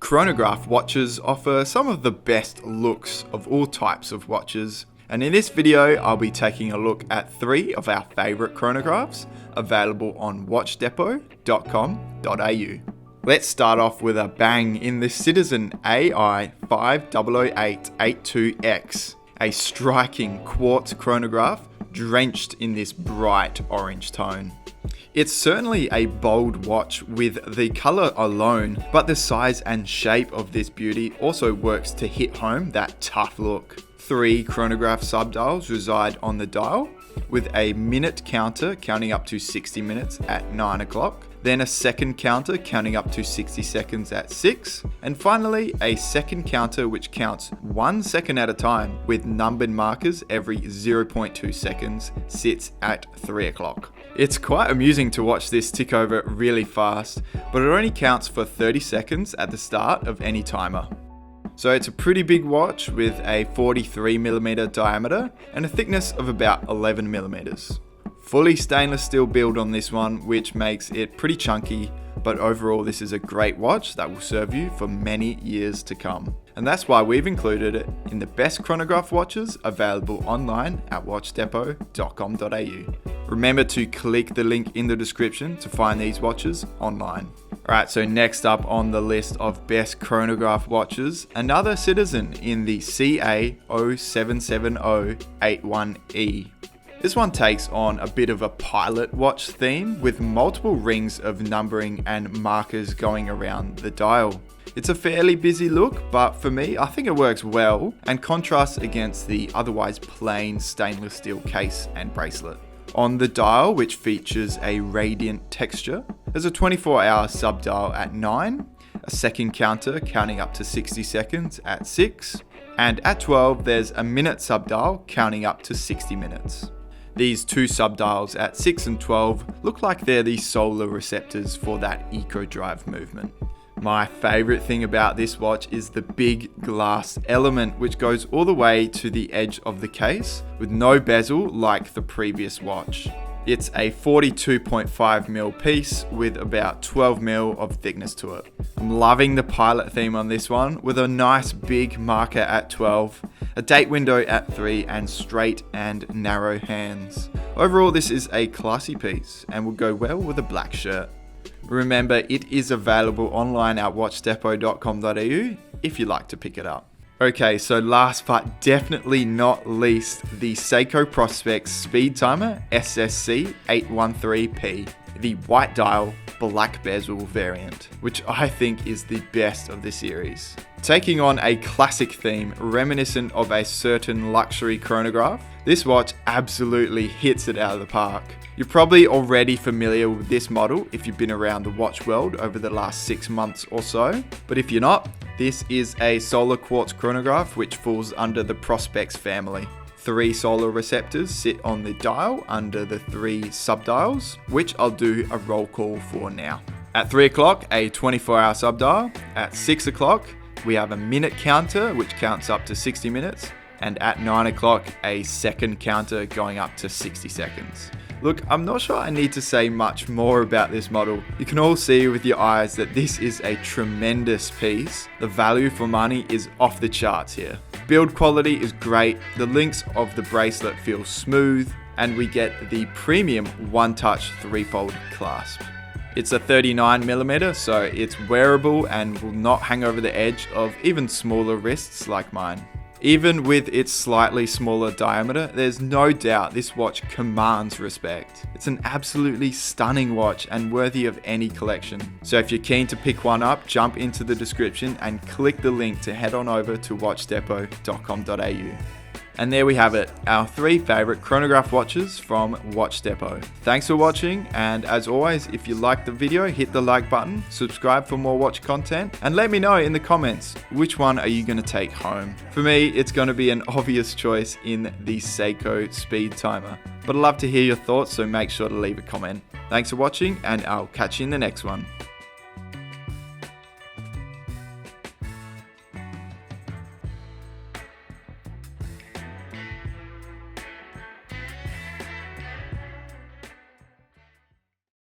Chronograph watches offer some of the best looks of all types of watches, and in this video I'll be taking a look at 3 of our favourite chronographs available on watchdepot.com.au. Let's start off with a bang in the Citizen AI 500882X, a striking quartz chronograph drenched in this bright orange tone. It's certainly a bold watch with the colour alone, but the size and shape of this beauty also works to hit home that tough look. 3 chronograph subdials reside on the dial, with a minute counter counting up to 60 minutes at 9 o'clock, then a second counter counting up to 60 seconds at 6, and finally a second counter which counts 1 second at a time with numbered markers every 0.2 seconds sits at 3 o'clock. It's quite amusing to watch this tick over really fast, but it only counts for 30 seconds at the start of any timer. So it's a pretty big watch with a 43mm diameter and a thickness of about 11mm. Fully stainless steel build on this one, which makes it pretty chunky, but overall this is a great watch that will serve you for many years to come. And that's why we've included it in the best chronograph watches available online at watchdepot.com.au. Remember to click the link in the description to find these watches online. Alright, so next up on the list of best chronograph watches, another Citizen in the CA077081E. This one takes on a bit of a pilot watch theme with multiple rings of numbering and markers going around the dial. It's a fairly busy look, but for me, I think it works well and contrasts against the otherwise plain stainless steel case and bracelet. On the dial, which features a radiant texture, there's a 24-hour subdial at 9, a second counter counting up to 60 seconds at 6, and at 12 there's a minute subdial counting up to 60 minutes. These 2 subdials at 6 and 12 look like they're the solar receptors for that eco-drive movement. My favourite thing about this watch is the big glass element which goes all the way to the edge of the case with no bezel like the previous watch. It's a 42.5mm piece with about 12mm of thickness to it. I'm loving the pilot theme on this one with a nice big marker at 12, a date window at 3 and straight and narrow hands. Overall this is a classy piece and will go well with a black shirt. Remember, it is available online at watchdepot.com.au if you'd like to pick it up. Okay, so last but definitely not least, the Seiko Prospex Speed Timer SSC813P, the white dial, black bezel variant, which I think is the best of the series. Taking on a classic theme reminiscent of a certain luxury chronograph, this watch absolutely hits it out of the park. You're probably already familiar with this model if you've been around the watch world over the last 6 months or so, but if you're not, this is a solar quartz chronograph which falls under the Prospex family. 3 solar receptors sit on the dial under the 3 subdials, which I'll do a roll call for now. At 3 o'clock, a 24-hour subdial. At 6 o'clock, we have a minute counter which counts up to 60 minutes. And at 9 o'clock, a second counter going up to 60 seconds. Look, I'm not sure I need to say much more about this model. You can all see with your eyes that this is a tremendous piece. The value for money is off the charts here. Build quality is great, the links of the bracelet feel smooth, and we get the premium one-touch 3-fold clasp. It's a 39mm, so it's wearable and will not hang over the edge of even smaller wrists like mine. Even with its slightly smaller diameter, there's no doubt this watch commands respect. It's an absolutely stunning watch and worthy of any collection. So if you're keen to pick one up, jump into the description and click the link to head on over to watchdepot.com.au. And there we have it, our 3 favourite chronograph watches from Watch Depot. Thanks for watching, and as always, if you liked the video, hit the like button, subscribe for more watch content, and let me know in the comments, which one are you going to take home? For me, it's going to be an obvious choice in the Seiko Speed Timer. But I'd love to hear your thoughts, so make sure to leave a comment. Thanks for watching, and I'll catch you in the next one.